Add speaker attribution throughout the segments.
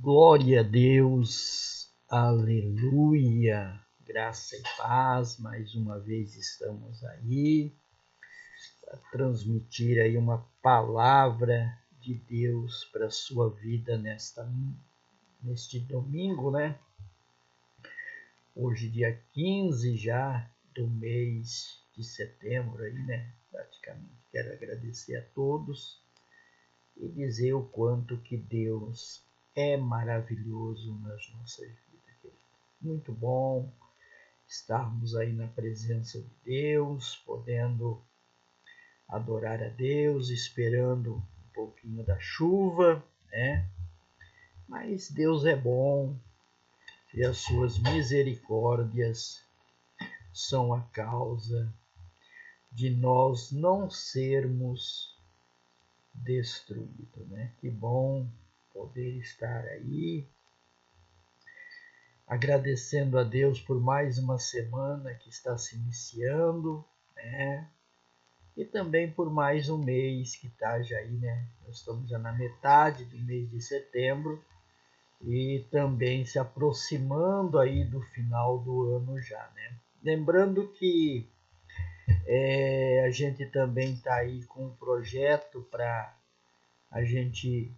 Speaker 1: Glória a Deus, aleluia, graça e paz. Mais uma vez estamos aí para transmitir aí uma palavra de Deus para a sua vida neste domingo, né? Hoje, dia 15 já do mês de setembro aí, né? Praticamente. Quero agradecer a todos e dizer o quanto que Deus é maravilhoso nas nossas vidas, querido. Muito bom estarmos aí na presença de Deus, podendo adorar a Deus, esperando um pouquinho da chuva, né? Mas Deus é bom e as suas misericórdias são a causa de nós não sermos destruídos, né? Que bom poder estar aí, agradecendo a Deus por mais uma semana que está se iniciando, né? E também por mais um mês que está já aí, né? Nós estamos já na metade do mês de setembro e também se aproximando aí do final do ano já, né? Lembrando que a gente também está aí com um projeto para a gente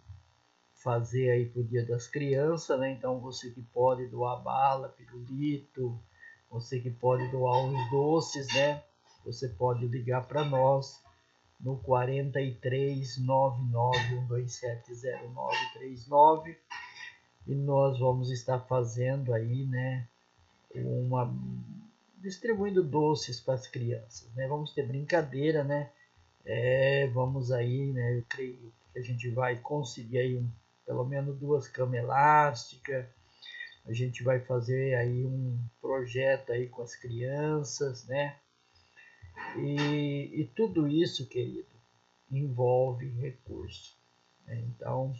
Speaker 1: fazer aí pro Dia das Crianças, né? Então você que pode doar bala, pirulito, você que pode doar uns doces, né? Você pode ligar para nós no 43 99 127 0939 e nós vamos estar fazendo aí, né, distribuindo doces para as crianças, né? Vamos ter brincadeira, né? Vamos aí, né? Eu creio que a gente vai conseguir aí pelo menos 2 camas elásticas. A gente vai fazer aí um projeto aí com as crianças, né? E tudo isso, querido, envolve recurso, né? Então,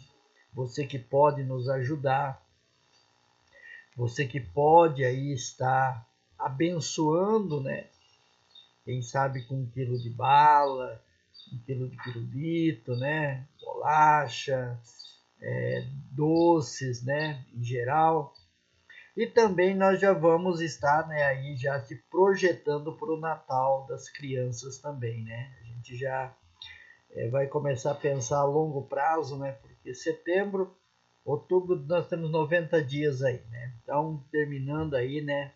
Speaker 1: você que pode nos ajudar, você que pode aí estar abençoando, né? Quem sabe com 1 quilo de bala, 1 quilo de pirulito, né? Bolacha, doces, né? Em geral. E também nós já vamos estar, né, aí já se projetando para o Natal das crianças também, né? A gente já vai começar a pensar a longo prazo, né? Porque setembro, outubro, nós temos 90 dias aí, né? Então, terminando aí, né?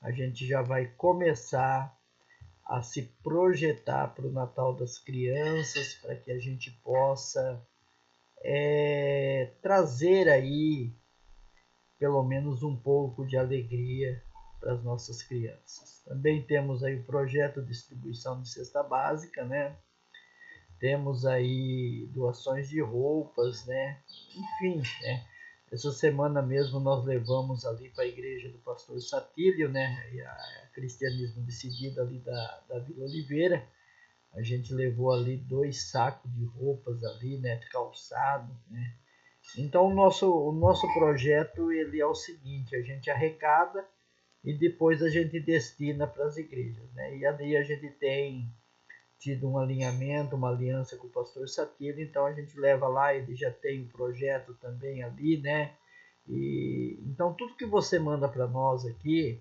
Speaker 1: A gente já vai começar a se projetar para o Natal das crianças, para que a gente possa trazer aí pelo menos um pouco de alegria para as nossas crianças. Também temos aí o projeto de distribuição de cesta básica, né? Temos aí doações de roupas, né? Enfim, né? Essa semana mesmo nós levamos ali para a igreja do pastor Satílio, né? E a Cristianismo Decidido ali da Vila Oliveira. A gente levou ali 2 sacos de roupas ali, né? Calçado, né? Então o nosso projeto ele é o seguinte: a gente arrecada e depois a gente destina para as igrejas, né? E ali a gente tem tido um alinhamento, uma aliança com o pastor Satílio, então a gente leva lá, ele já tem um projeto também ali, né? E então tudo que você manda para nós aqui,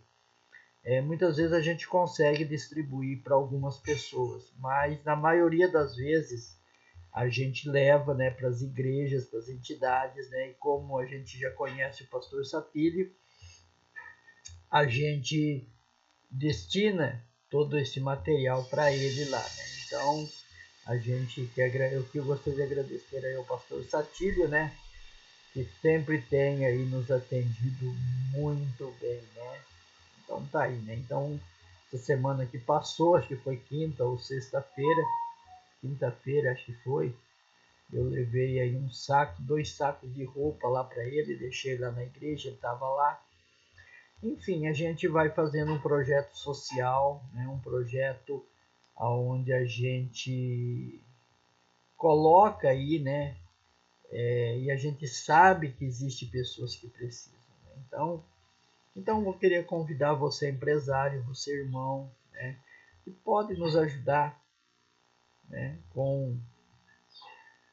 Speaker 1: muitas vezes a gente consegue distribuir para algumas pessoas, mas na maioria das vezes a gente leva, né, para as igrejas, para as entidades, né? E como a gente já conhece o pastor Satílio, a gente destina todo esse material para ele lá, né? Então eu gostaria de agradecer aí ao pastor Satílio, né? Que sempre tem aí nos atendido muito bem, né? Então tá aí, né? Então essa semana que passou, acho que foi quinta ou sexta-feira, quinta-feira acho que foi, eu levei aí 2 sacos de roupa lá para ele, deixei lá na igreja, ele estava lá. Enfim, a gente vai fazendo um projeto social, né? Um projeto onde a gente coloca aí, né? E a gente sabe que existe pessoas que precisam, né? Então eu queria convidar você, empresário, você, irmão, né? Que pode nos ajudar, né? Com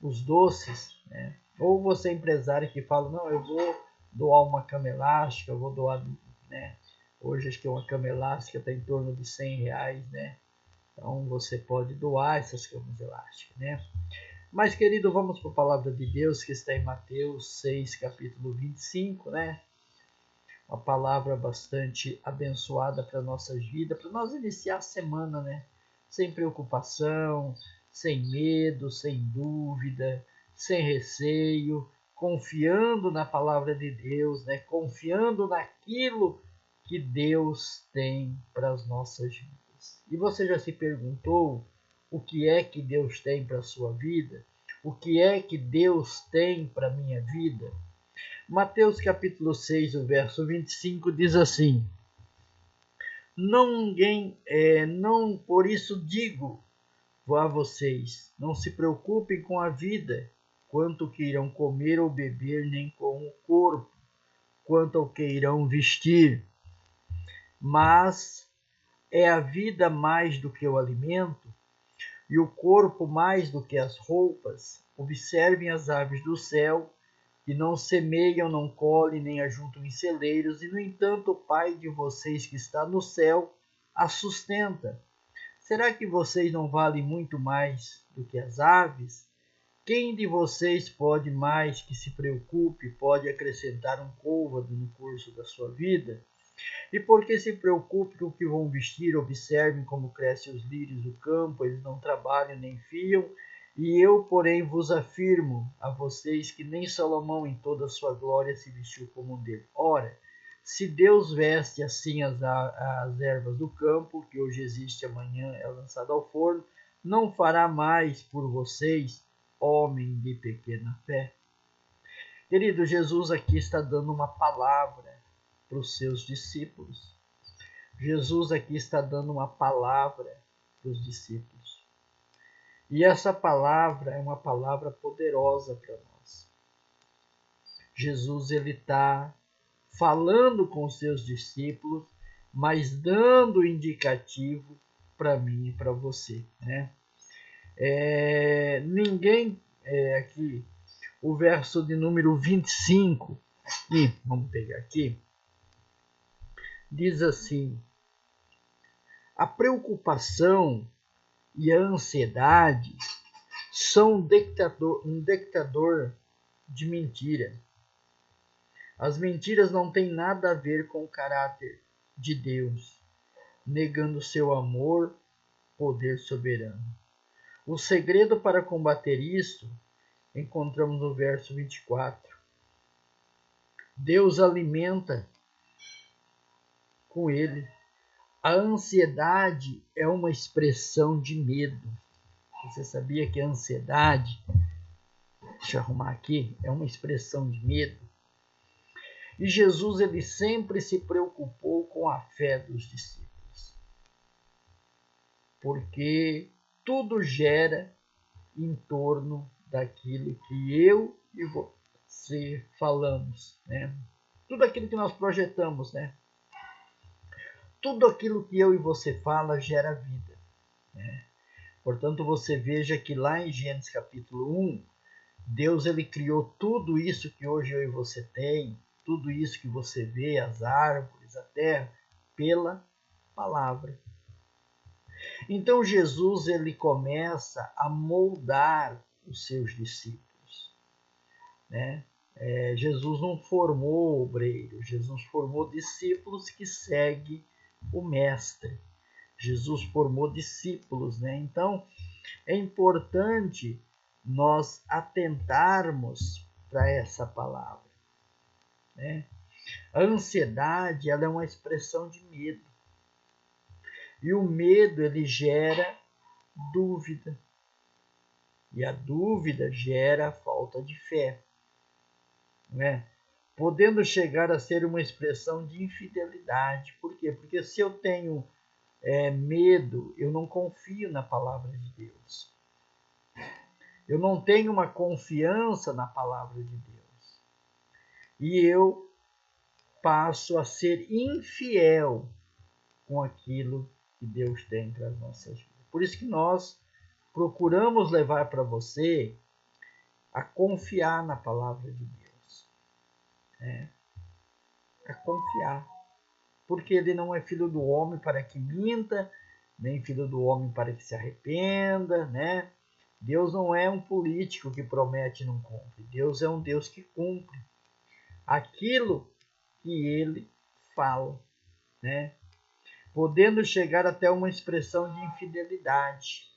Speaker 1: os doces, né? Ou você é empresário que fala, não, eu vou doar uma cama elástica, eu vou doar, né? Hoje acho que uma cama elástica está em torno de R$ 100, né? Então você pode doar essas camas elásticas, né? Mas, querido, vamos para a palavra de Deus que está em Mateus 6, capítulo 25, né? Uma palavra bastante abençoada para nossas vidas, para nós iniciar a semana, né? Sem preocupação, sem medo, sem dúvida, sem receio, confiando na palavra de Deus, né? Confiando naquilo que Deus tem para as nossas vidas. E você já se perguntou o que é que Deus tem para a sua vida? O que é que Deus tem para a minha vida? Mateus capítulo 6, o verso 25 diz assim: não, por isso digo a vocês, não se preocupem com a vida, quanto que irão comer ou beber, nem com o corpo, quanto ao que irão vestir. Mas é a vida mais do que o alimento, e o corpo mais do que as roupas. Observem as aves do céu, que não semeiam, não colhem, nem ajuntam em celeiros, e no entanto o Pai de vocês que está no céu as sustenta. Será que vocês não valem muito mais do que as aves? Quem de vocês pode mais que se preocupe, pode acrescentar um côvado no curso da sua vida? E porque se preocupe com o que vão vestir, observem como crescem os lírios do campo, eles não trabalham nem fiam. E eu, porém, vos afirmo a vocês que nem Salomão em toda a sua glória se vestiu como um deles. Ora, se Deus veste assim as ervas do campo, que hoje existe, amanhã é lançada ao forno, não fará mais por vocês, homem de pequena fé. Querido, Jesus aqui está dando uma palavra para os seus discípulos. Jesus aqui está dando uma palavra para os discípulos. E essa palavra é uma palavra poderosa para nós. Jesus ele está falando com os seus discípulos, mas dando indicativo para mim e para você, né? Aqui, o verso de número 25, aqui, vamos pegar aqui, diz assim: a preocupação e a ansiedade são um dictador de mentira. As mentiras não têm nada a ver com o caráter de Deus, negando seu amor, poder soberano. O segredo para combater isso encontramos no verso 24. Deus alimenta com ele. A ansiedade é uma expressão de medo. Você sabia que a ansiedade, deixa eu arrumar aqui, é uma expressão de medo? E Jesus ele sempre se preocupou com a fé dos discípulos. Porque tudo gera em torno daquilo que eu e você falamos, né? Tudo aquilo que nós projetamos, né? Tudo aquilo que eu e você fala gera vida, né? Portanto, você veja que lá em Gênesis capítulo 1, Deus ele criou tudo isso que hoje eu e você tem, tudo isso que você vê, as árvores, a terra, pela palavra. Então Jesus ele começa a moldar os seus discípulos, né? Jesus não formou obreiros, Jesus formou discípulos que seguem o mestre. Jesus formou discípulos, né? Então é importante nós atentarmos para essa palavra, né? A ansiedade ela é uma expressão de medo. E o medo ele gera dúvida. E a dúvida gera falta de fé, né? Podendo chegar a ser uma expressão de infidelidade. Por quê? Porque se eu tenho medo, eu não confio na palavra de Deus. Eu não tenho uma confiança na palavra de Deus. E eu passo a ser infiel com aquilo que Deus tem para as nossas vidas. Por isso que nós procuramos levar para você a confiar na palavra de Deus. A confiar. Porque ele não é filho do homem para que minta, nem filho do homem para que se arrependa, né? Deus não é um político que promete e não cumpre. Deus é um Deus que cumpre aquilo que ele fala, né? Podendo chegar até uma expressão de infidelidade.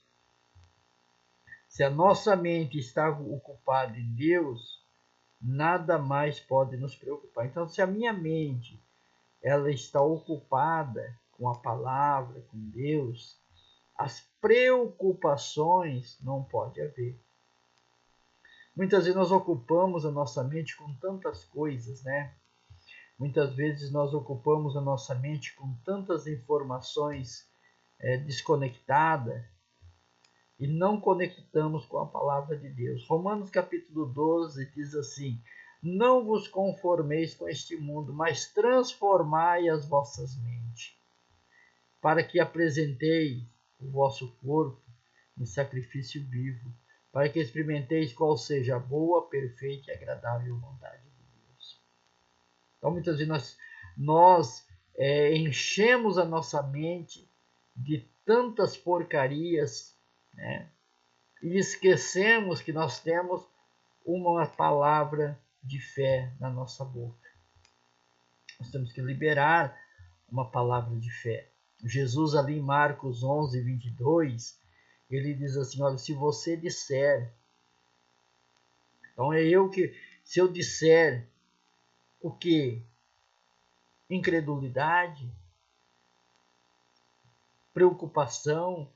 Speaker 1: Se a nossa mente está ocupada em Deus, nada mais pode nos preocupar. Então, se a minha mente ela está ocupada com a palavra, com Deus, as preocupações não pode haver. Muitas vezes nós ocupamos a nossa mente com tantas coisas, né? Muitas vezes nós ocupamos a nossa mente com tantas informações desconectadas e não conectamos com a palavra de Deus. Romanos capítulo 12 diz assim: não vos conformeis com este mundo, mas transformai as vossas mentes, para que apresenteis o vosso corpo em sacrifício vivo, para que experimenteis qual seja a boa, perfeita e agradável vontade de Deus. Então, muitas vezes nós enchemos a nossa mente de tantas porcarias, né? E esquecemos que nós temos uma palavra de fé na nossa boca. Nós temos que liberar uma palavra de fé. Jesus ali em Marcos 11, 22, ele diz assim, olha, se você disser, então se eu disser o que? Incredulidade? Preocupação?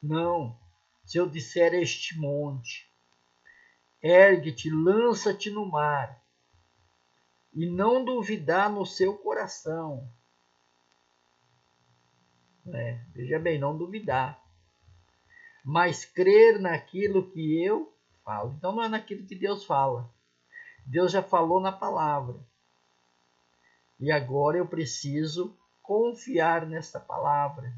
Speaker 1: Não. Se eu disser este monte, ergue-te, lança-te no mar, e não duvidar no seu coração. Veja bem, não duvidar. Mas crer naquilo que eu falo. Então não é naquilo que Deus fala. Deus já falou na palavra. E agora eu preciso confiar nesta palavra.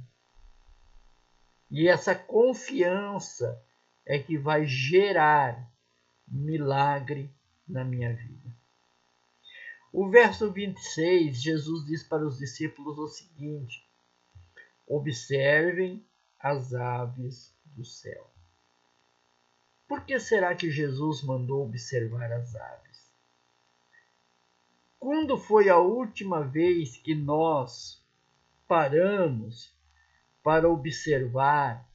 Speaker 1: E essa confiança é que vai gerar milagre na minha vida. O verso 26, Jesus diz para os discípulos o seguinte: observem as aves do céu. Por que será que Jesus mandou observar as aves? Quando foi a última vez que nós paramos para observar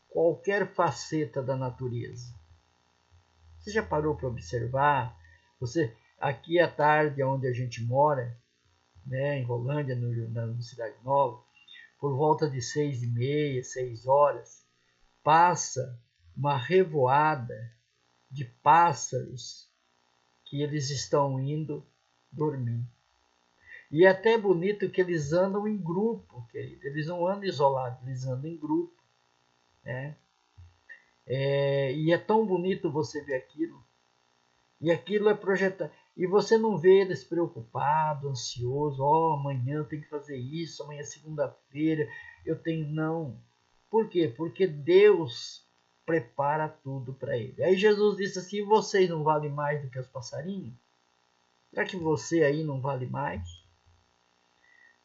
Speaker 1: qualquer faceta da natureza? Você já parou para observar? Aqui à tarde, onde a gente mora, né, em Rolândia, na Cidade Nova, por volta de 6h30, 6 horas, passa uma revoada de pássaros que eles estão indo dormir. E é até bonito que eles andam em grupo, querido. Eles não andam isolados, eles andam em grupo, né? E é tão bonito você ver aquilo. E aquilo é projetado. E você não vê eles preocupados, ansiosos. Amanhã eu tenho que fazer isso, amanhã é segunda-feira. Não. Por quê? Porque Deus prepara tudo para ele. Aí Jesus disse assim: vocês não valem mais do que os passarinhos? Será que você aí não vale mais?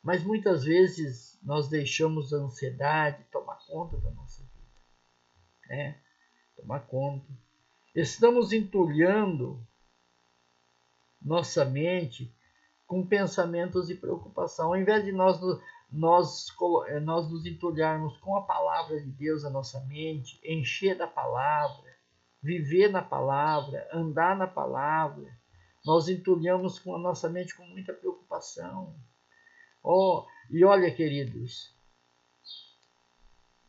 Speaker 1: Mas muitas vezes nós deixamos a ansiedade tomar conta da nossa vida. Tomar conta. Estamos entulhando nossa mente com pensamentos de preocupação. Ao invés de nós nos entulharmos com a palavra de Deus na nossa mente, encher da palavra, viver na palavra, andar na palavra, nós entulhamos com a nossa mente com muita preocupação. E olha, queridos,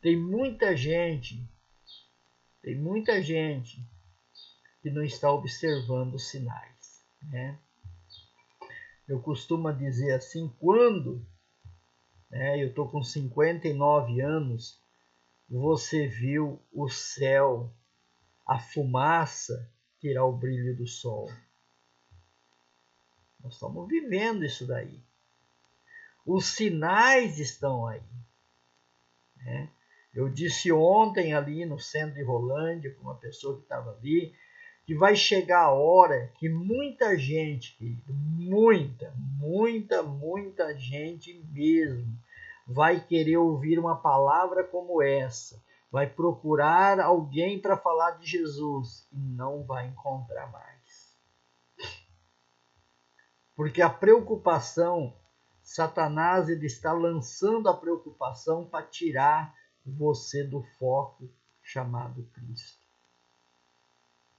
Speaker 1: tem muita gente que não está observando os sinais, né? Eu costumo dizer assim, quando eu estou com 59 anos, você viu o céu, a fumaça tirar o brilho do sol. Nós estamos vivendo isso daí. Os sinais estão aí. Eu disse ontem ali no centro de Rolândia, com uma pessoa que estava ali, que vai chegar a hora que muita gente, querido, muita gente mesmo, vai querer ouvir uma palavra como essa, vai procurar alguém para falar de Jesus e não vai encontrar mais. Porque a preocupação, Satanás ele está lançando a preocupação para tirar você do foco chamado Cristo.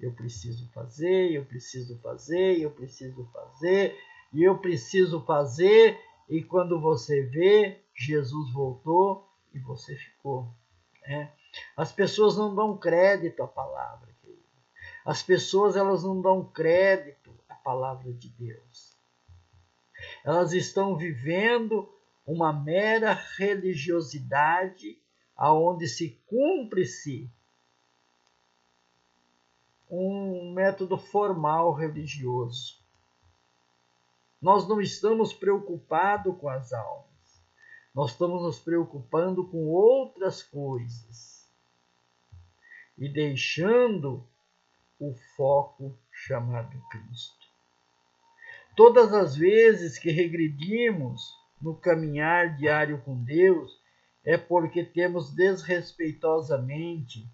Speaker 1: Eu preciso fazer, eu preciso fazer, eu preciso fazer, e eu preciso fazer, e quando você vê, Jesus voltou e você ficou. Né? As pessoas não dão crédito à palavra, querido. As pessoas elas não dão crédito à palavra de Deus. Elas estão vivendo uma mera religiosidade aonde se cumpre-se um método formal religioso. Nós não estamos preocupados com as almas. Nós estamos nos preocupando com outras coisas e deixando o foco chamado Cristo. Todas as vezes que regredimos no caminhar diário com Deus, é porque temos desrespeitosamente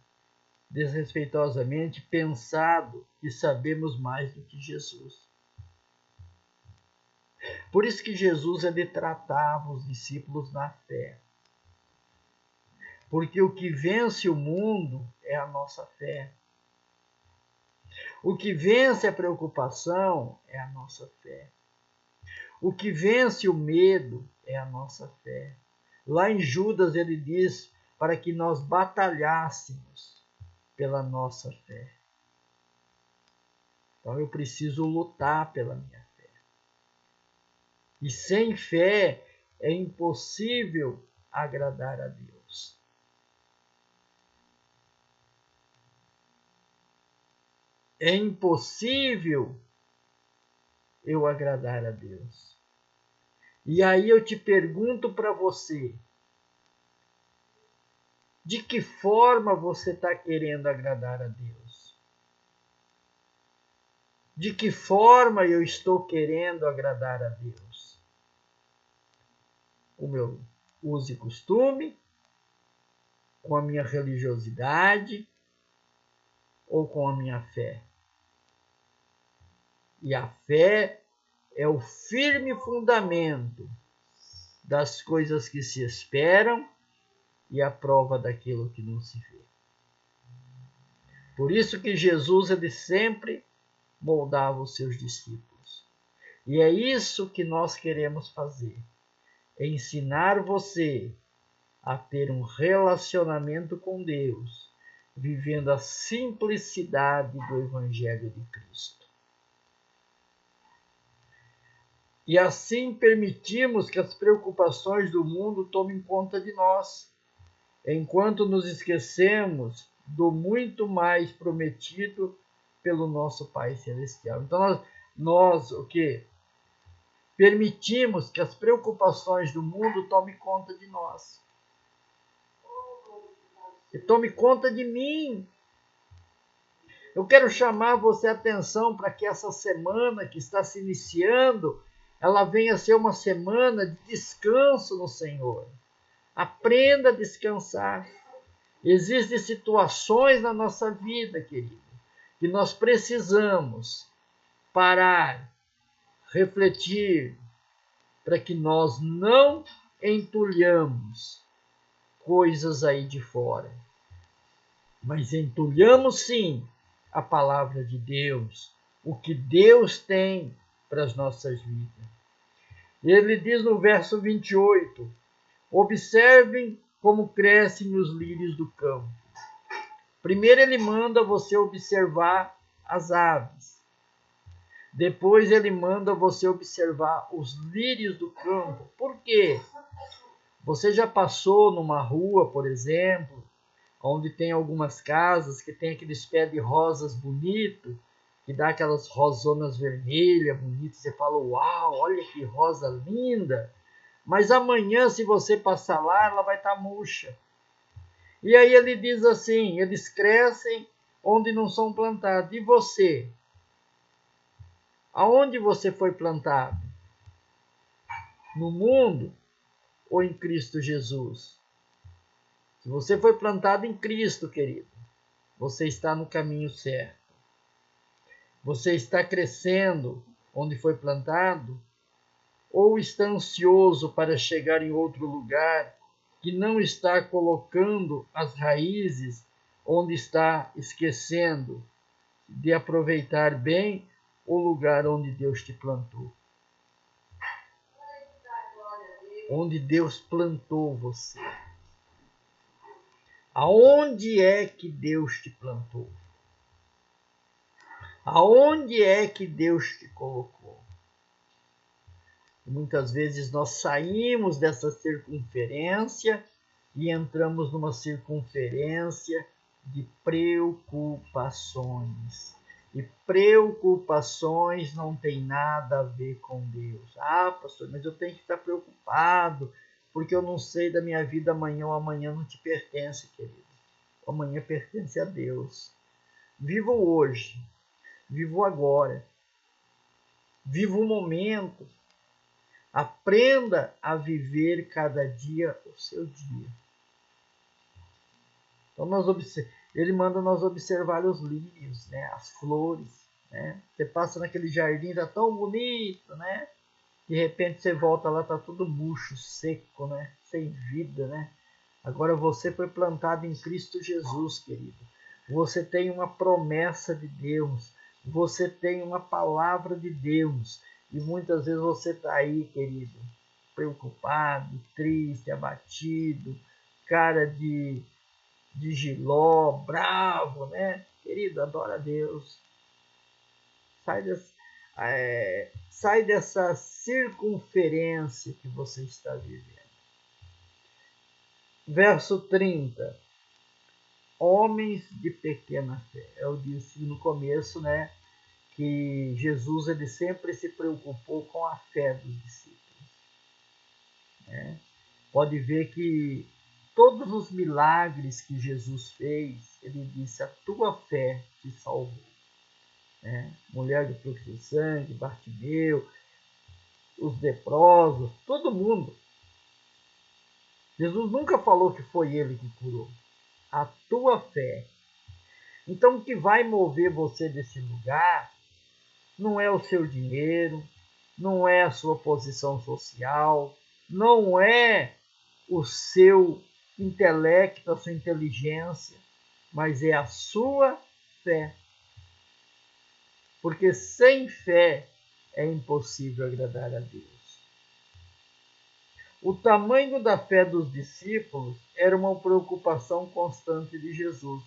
Speaker 1: pensado que sabemos mais do que Jesus. Por isso que Jesus ele tratava os discípulos na fé. Porque o que vence o mundo é a nossa fé. O que vence a preocupação é a nossa fé. O que vence o medo é a nossa fé. Lá em Judas ele diz para que nós batalhássemos pela nossa fé. Então eu preciso lutar pela minha fé. E sem fé é impossível agradar a Deus. É impossível eu agradar a Deus. E aí eu te pergunto para você, de que forma você está querendo agradar a Deus? De que forma eu estou querendo agradar a Deus? O meu uso e costume, com a minha religiosidade ou com a minha fé? E a fé é o firme fundamento das coisas que se esperam e a prova daquilo que não se vê. Por isso que Jesus ele sempre moldava os seus discípulos. E é isso que nós queremos fazer. É ensinar você a ter um relacionamento com Deus, vivendo a simplicidade do Evangelho de Cristo. E assim permitimos que as preocupações do mundo tomem conta de nós, enquanto nos esquecemos do muito mais prometido pelo nosso Pai Celestial. Então nós o quê? Permitimos que as preocupações do mundo tomem conta de nós. E tome conta de mim. Eu quero chamar você a atenção para que essa semana que está se iniciando, ela venha ser uma semana de descanso no Senhor. Aprenda a descansar. Existem situações na nossa vida, querido, que nós precisamos parar, refletir, para que nós não entulhamos coisas aí de fora. Mas entulhamos sim a palavra de Deus, o que Deus tem para as nossas vidas. Ele diz no verso 28, observem como crescem os lírios do campo. Primeiro ele manda você observar as aves. Depois ele manda você observar os lírios do campo. Por quê? Você já passou numa rua, por exemplo, onde tem algumas casas que tem aqueles pés de rosas bonitos, que dá aquelas rosonas vermelhas bonitas, você fala, uau, olha que rosa linda, mas amanhã se você passar lá, ela vai estar murcha. E aí ele diz assim, eles crescem onde não são plantados. E você? Aonde você foi plantado? No mundo ou em Cristo Jesus? Se você foi plantado em Cristo, querido, você está no caminho certo. Você está crescendo onde foi plantado? Ou está ansioso para chegar em outro lugar que não está colocando as raízes onde está esquecendo de aproveitar bem o lugar onde Deus te plantou? Onde Deus plantou você. Aonde é que Deus te plantou? Aonde é que Deus te colocou? Muitas vezes nós saímos dessa circunferência e entramos numa circunferência de preocupações. E preocupações não tem nada a ver com Deus. Ah, pastor, mas eu tenho que estar preocupado, porque eu não sei da minha vida amanhã, ou amanhã não te pertence, querido. O amanhã pertence a Deus. Viva o hoje, viva o agora, viva o momento. Aprenda a viver cada dia o seu dia. Então ele manda nós observar os lírios, né? As flores, né? Você passa naquele jardim, tá tão bonito, né? De repente você volta lá, tá tudo murcho, seco, né? Sem vida, né? Agora você foi plantado em Cristo Jesus, querido. Você tem uma promessa de Deus. Você tem uma palavra de Deus. E muitas vezes você está aí, querido, preocupado, triste, abatido, cara de Giló, bravo, né? Querido, adora a Deus. Sai dessa circunferência que você está vivendo. Verso 30. Homens de pequena fé. Eu disse no começo, né, que Jesus ele sempre se preocupou com a fé dos discípulos. Né? Pode ver que todos os milagres que Jesus fez, ele disse, a tua fé te salvou. Né? Mulher do fluxo de sangue, Bartimeu, os leprosos, todo mundo. Jesus nunca falou que foi ele que curou. A tua fé. Então, o que vai mover você desse lugar não é o seu dinheiro, não é a sua posição social, não é o seu intelecto, a sua inteligência, mas é a sua fé. Porque sem fé é impossível agradar a Deus. O tamanho da fé dos discípulos era uma preocupação constante de Jesus.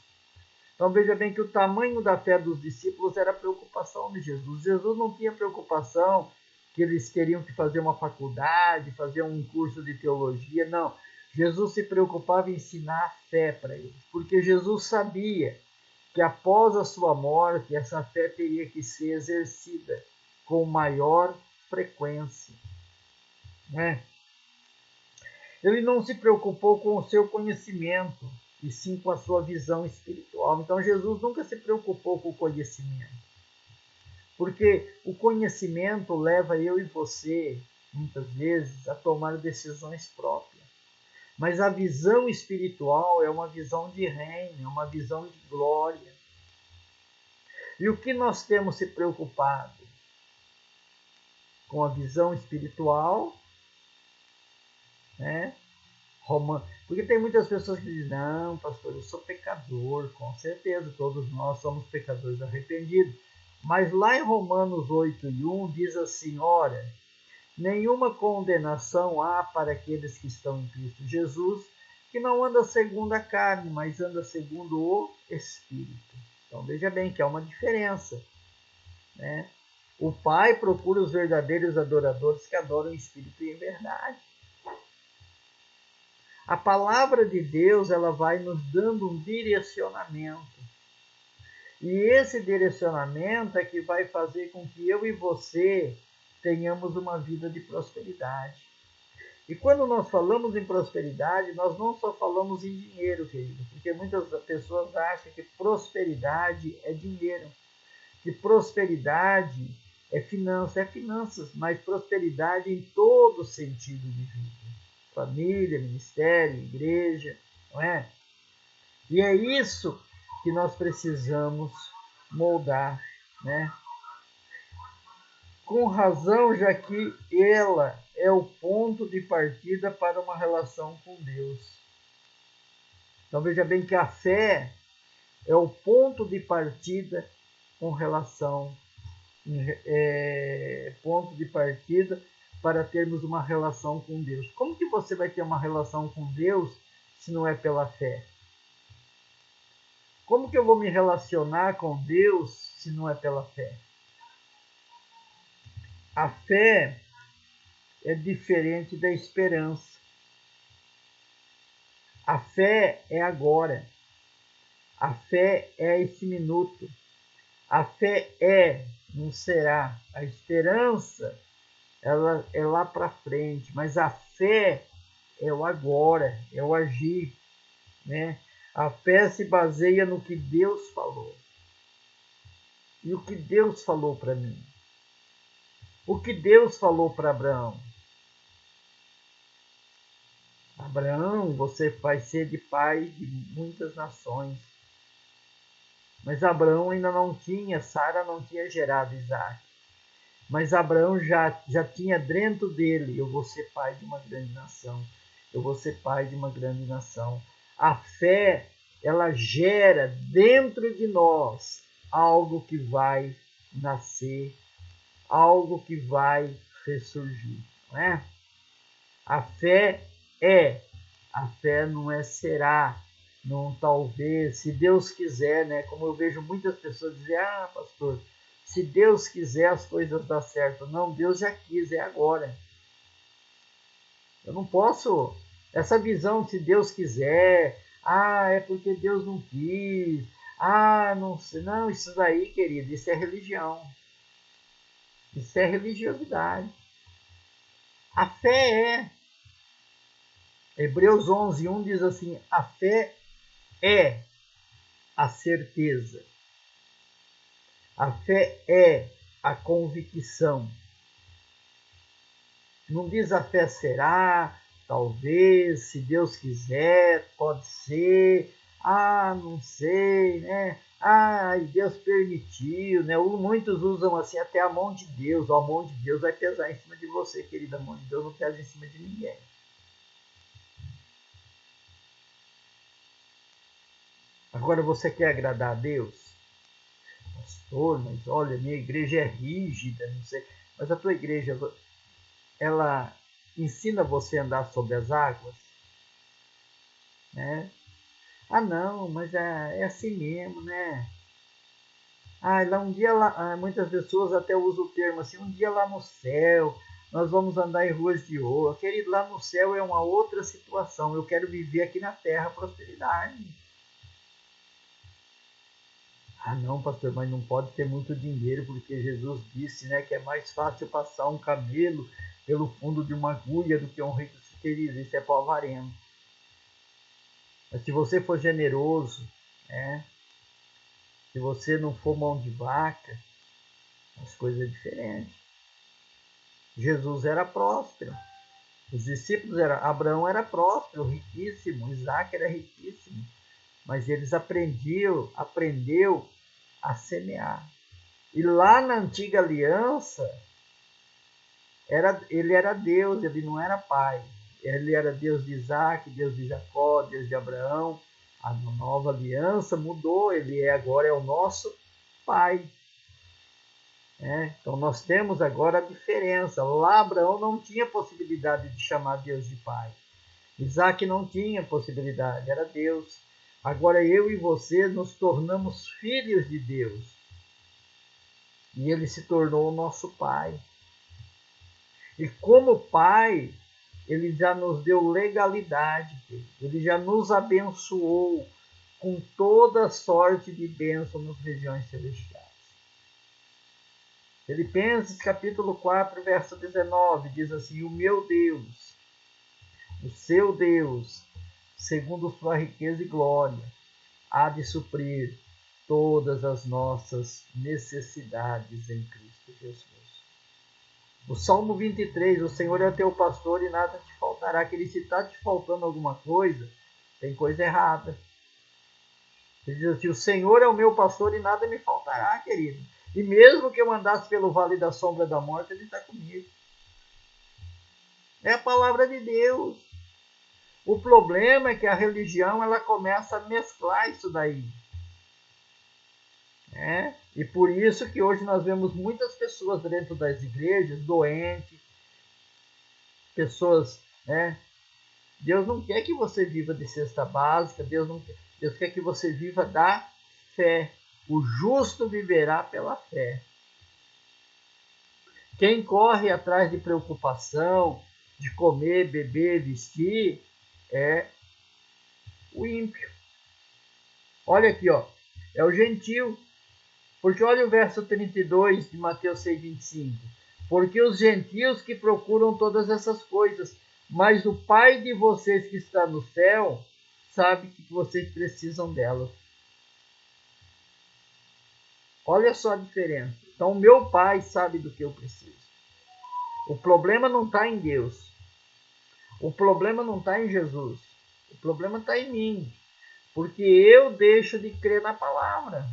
Speaker 1: Então veja bem que o tamanho da fé dos discípulos era a preocupação de Jesus. Jesus não tinha preocupação que eles teriam que fazer uma faculdade, fazer um curso de teologia, não. Jesus se preocupava em ensinar a fé para eles, porque Jesus sabia que após a sua morte, essa fé teria que ser exercida com maior frequência. Né? Ele não se preocupou com o seu conhecimento, e sim com a sua visão espiritual. Então Jesus nunca se preocupou com o conhecimento. Porque o conhecimento leva eu e você, muitas vezes, a tomar decisões próprias. Mas a visão espiritual é uma visão de reino, é uma visão de glória. E o que nós temos se preocupado? Com a visão espiritual, né? Porque tem muitas pessoas que dizem, não, pastor, eu sou pecador, com certeza, todos nós somos pecadores arrependidos. Mas lá em Romanos 8:1 diz assim, ora, nenhuma condenação há para aqueles que estão em Cristo Jesus, que não anda segundo a carne, mas anda segundo o Espírito. Então veja bem que há uma diferença. Né? O Pai procura os verdadeiros adoradores que adoram o Espírito e em verdade. A palavra de Deus ela vai nos dando um direcionamento. E esse direcionamento é que vai fazer com que eu e você tenhamos uma vida de prosperidade. E quando nós falamos em prosperidade, nós não só falamos em dinheiro, querido, porque muitas pessoas acham que prosperidade é dinheiro, que prosperidade é finanças, mas prosperidade em todo sentido de vida. Família, ministério, igreja, não é? E é isso que nós precisamos moldar, né? Com razão, já que ela é o ponto de partida para uma relação com Deus. Então veja bem que a fé é o ponto de partida com relação, ponto de partida para termos uma relação com Deus. Como que você vai ter uma relação com Deus se não é pela fé? Como que eu vou me relacionar com Deus se não é pela fé? A fé é diferente da esperança. A fé é agora. A fé é esse minuto. A fé é, não será. A esperança, ela é lá para frente. Mas a fé é o agora, é o agir, né? A fé se baseia no que Deus falou. E o que Deus falou para mim? O que Deus falou para Abraão? Abraão, você vai ser de pai de muitas nações. Mas Abraão ainda não tinha, Sara não tinha gerado Isaac. Mas Abraão já tinha dentro dele, eu vou ser pai de uma grande nação. Eu vou ser pai de uma grande nação. A fé, ela gera dentro de nós algo que vai nascer, algo que vai ressurgir, não é? A fé é, a fé não é será, não talvez, se Deus quiser, né? Como eu vejo muitas pessoas dizer, pastor, se Deus quiser as coisas dão certo. Não, Deus já quis, é agora. Eu não posso, essa visão, se Deus quiser, é porque Deus não quis, não sei, não, isso daí, querido, isso é religião. Isso é religiosidade. A fé é. Hebreus 11:1 diz assim, a fé é a certeza. A fé é a convicção. Não diz a fé será, talvez, se Deus quiser, pode ser, não sei, né? Deus permitiu, né? Muitos usam assim até a mão de Deus. A mão de Deus vai pesar em cima de você, querida. A mão de Deus não pesa em cima de ninguém. Agora você quer agradar a Deus? Pastor, mas olha, minha igreja é rígida, não sei. Mas a tua igreja, ela ensina você a andar sobre as águas? Né? Não, mas é assim mesmo, né? Lá um dia lá, muitas pessoas até usam o termo assim, um dia lá no céu, nós vamos andar em ruas de ouro. Querido, lá no céu é uma outra situação. Eu quero viver aqui na terra a prosperidade. Não, pastor, mas não pode ter muito dinheiro, porque Jesus disse, né, que é mais fácil passar um camelo pelo fundo de uma agulha do que um rico se feliz. Isso é para o avarento. Mas se você for generoso, né, se você não for mão de vaca, as coisas são diferentes. Jesus era próspero. Os discípulos Abraão era próspero, riquíssimo. Isaac era riquíssimo. Mas eles aprendeu a semear. E lá na antiga aliança, ele era Deus, ele não era pai. Ele era Deus de Isaac, Deus de Jacó, Deus de Abraão. A nova aliança mudou, ele agora é o nosso pai. Então nós temos agora a diferença. Lá Abraão não tinha possibilidade de chamar Deus de pai. Isaac não tinha possibilidade, era Deus. Agora eu e você nos tornamos filhos de Deus. E ele se tornou o nosso pai. E como pai, ele já nos deu legalidade, ele já nos abençoou com toda sorte de bênção nas regiões celestiais. Filipenses capítulo 4, verso 19, diz assim, o meu Deus o seu Deus, segundo sua riqueza e glória, há de suprir todas as nossas necessidades em Cristo Jesus. O Salmo 23, o Senhor é teu pastor e nada te faltará. Que se está te faltando alguma coisa, tem coisa errada. Ele diz assim, o Senhor é o meu pastor e nada me faltará, querido. E mesmo que eu andasse pelo vale da sombra da morte, Ele está comigo. É a palavra de Deus. O problema é que a religião ela começa a mesclar isso daí. E por isso que hoje nós vemos muitas pessoas dentro das igrejas doentes, pessoas, Deus não quer que você viva de cesta básica, Deus quer que você viva da fé. O justo viverá pela fé. Quem corre atrás de preocupação, de comer, beber, vestir, é o ímpio. Olha aqui, é o gentio. Porque olha o verso 32 de Mateus 6,25. Porque os gentios que procuram todas essas coisas, mas o Pai de vocês que está no céu sabe que vocês precisam delas. Olha só a diferença. Então, o meu Pai sabe do que eu preciso. O problema não está em Deus. O problema não está em Jesus. O problema está em mim. Porque eu deixo de crer na palavra.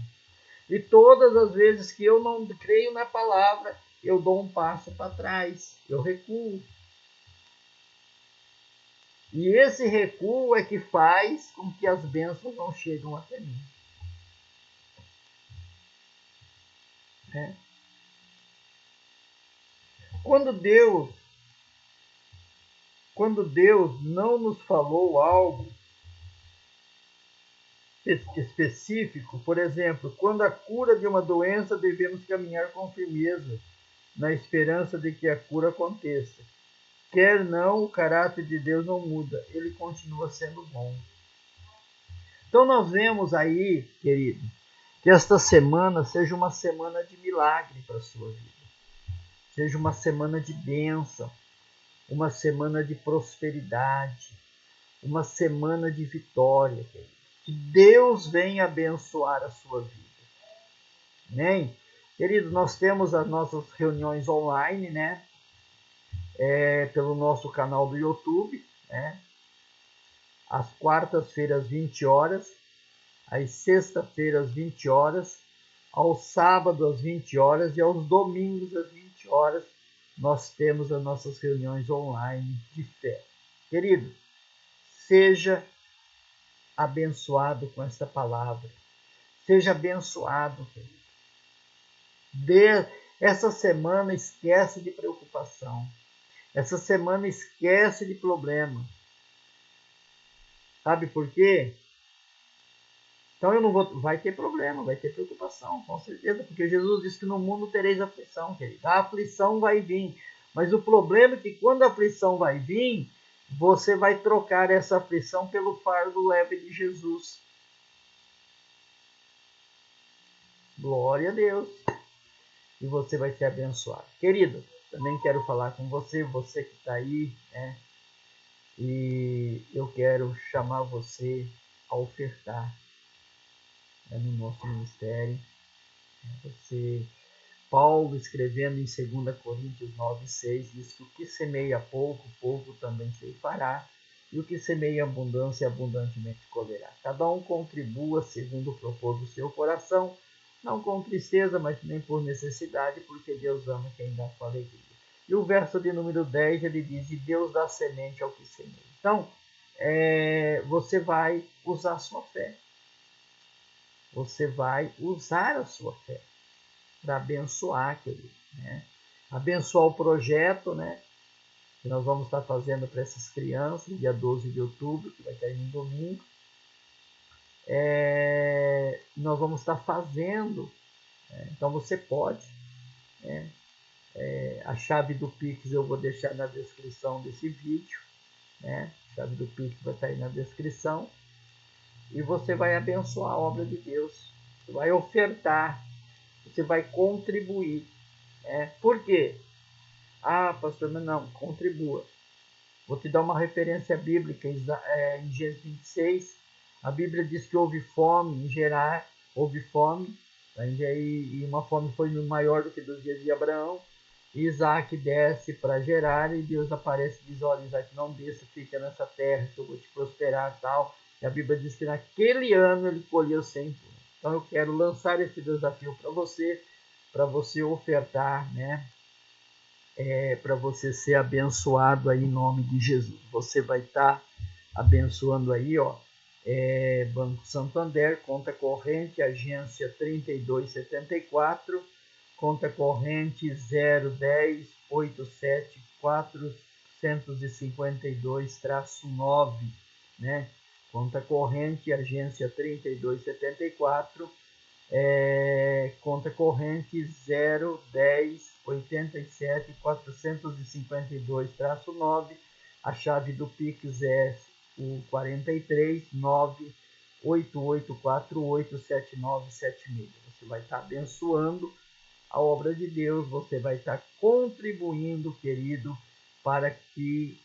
Speaker 1: E todas as vezes que eu não creio na palavra, eu dou um passo para trás. Eu recuo. E esse recuo é que faz com que as bênçãos não cheguem até mim. Quando Deus não nos falou algo específico, por exemplo, quando a cura de uma doença, devemos caminhar com firmeza, na esperança de que a cura aconteça. Quer não, o caráter de Deus não muda, ele continua sendo bom. Então nós vemos aí, querido, que esta semana seja uma semana de milagre para a sua vida. Seja uma semana de bênção, uma semana de prosperidade, uma semana de vitória, querido. Que Deus venha abençoar a sua vida. Amém? Querido, nós temos as nossas reuniões online, pelo nosso canal do YouTube, às quartas-feiras, 20 horas, às sextas-feiras, 20 horas, aos sábados, às 20 horas e aos domingos, às 20 horas, nós temos as nossas reuniões online de fé. Querido, seja abençoado com esta palavra. Seja abençoado, querido. Essa semana esquece de preocupação. Essa semana esquece de problema. Sabe por quê? Então eu não vou. Vai ter problema, vai ter preocupação, com certeza, porque Jesus disse que no mundo tereis aflição, querido. A aflição vai vir. Mas o problema é que quando a aflição vai vir, você vai trocar essa aflição pelo fardo leve de Jesus. Glória a Deus. E você vai ser abençoado. Querido, também quero falar com você, você que está aí, e eu quero chamar você a ofertar no nosso ministério. Paulo, escrevendo em 2 Coríntios 9,6, diz que o que semeia pouco, pouco também se fará, e o que semeia abundância, abundantemente colherá. Cada um contribua segundo o propósito do seu coração, não com tristeza, mas nem por necessidade, porque Deus ama quem dá com alegria. E o verso de número 10, ele diz, e Deus dá semente ao que semeia. Então, você vai usar a sua fé. Você vai usar a sua fé para abençoar, querido, abençoar o projeto, que nós vamos estar fazendo para essas crianças, dia 12 de outubro, que vai cair no domingo. Nós vamos estar fazendo, então você pode, a chave do Pix eu vou deixar na descrição desse vídeo, a chave do Pix vai estar aí na descrição, e você vai abençoar a obra de Deus, você vai ofertar, você vai contribuir. Por quê? Ah, pastor, mas não, contribua. Vou te dar uma referência bíblica em Gênesis 26. A Bíblia diz que houve fome em Gerar, houve fome, e uma fome foi maior do que dos dias de Abraão. Isaac desce para Gerar e Deus aparece e diz: olha, Isaac, não desça, fica nessa terra que eu vou te prosperar, tal. E a Bíblia diz que naquele ano ele colheu 100 tunas. Então eu quero lançar esse desafio para você ofertar, né? Para você ser abençoado aí em nome de Jesus. Você vai estar abençoando aí, ó, Banco Santander, conta corrente, agência 3274, conta corrente 010 87 452-9, né? Conta corrente, agência 3274, conta corrente 010 87 452-9. A chave do Pix é o 43 988487976. Você vai estar abençoando a obra de Deus, você vai estar contribuindo, querido, para que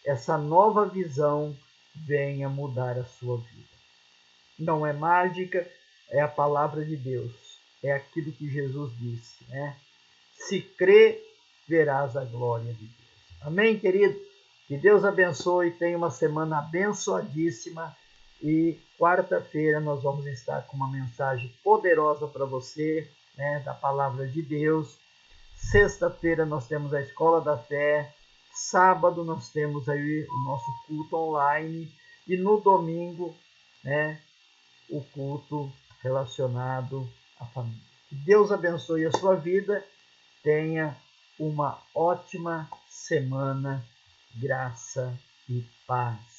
Speaker 1: essa nova visão venha mudar a sua vida. Não é mágica, é a palavra de Deus, é aquilo que Jesus disse, né? Se crê, verás a glória de Deus. Amém, querido? Que Deus abençoe, tenha uma semana abençoadíssima e quarta-feira nós vamos estar com uma mensagem poderosa para você, né, da palavra de Deus. Sexta-feira nós temos a Escola da Fé, sábado nós temos aí o nosso culto online e no domingo, né, o culto relacionado à família. Que Deus abençoe a sua vida, tenha uma ótima semana, graça e paz.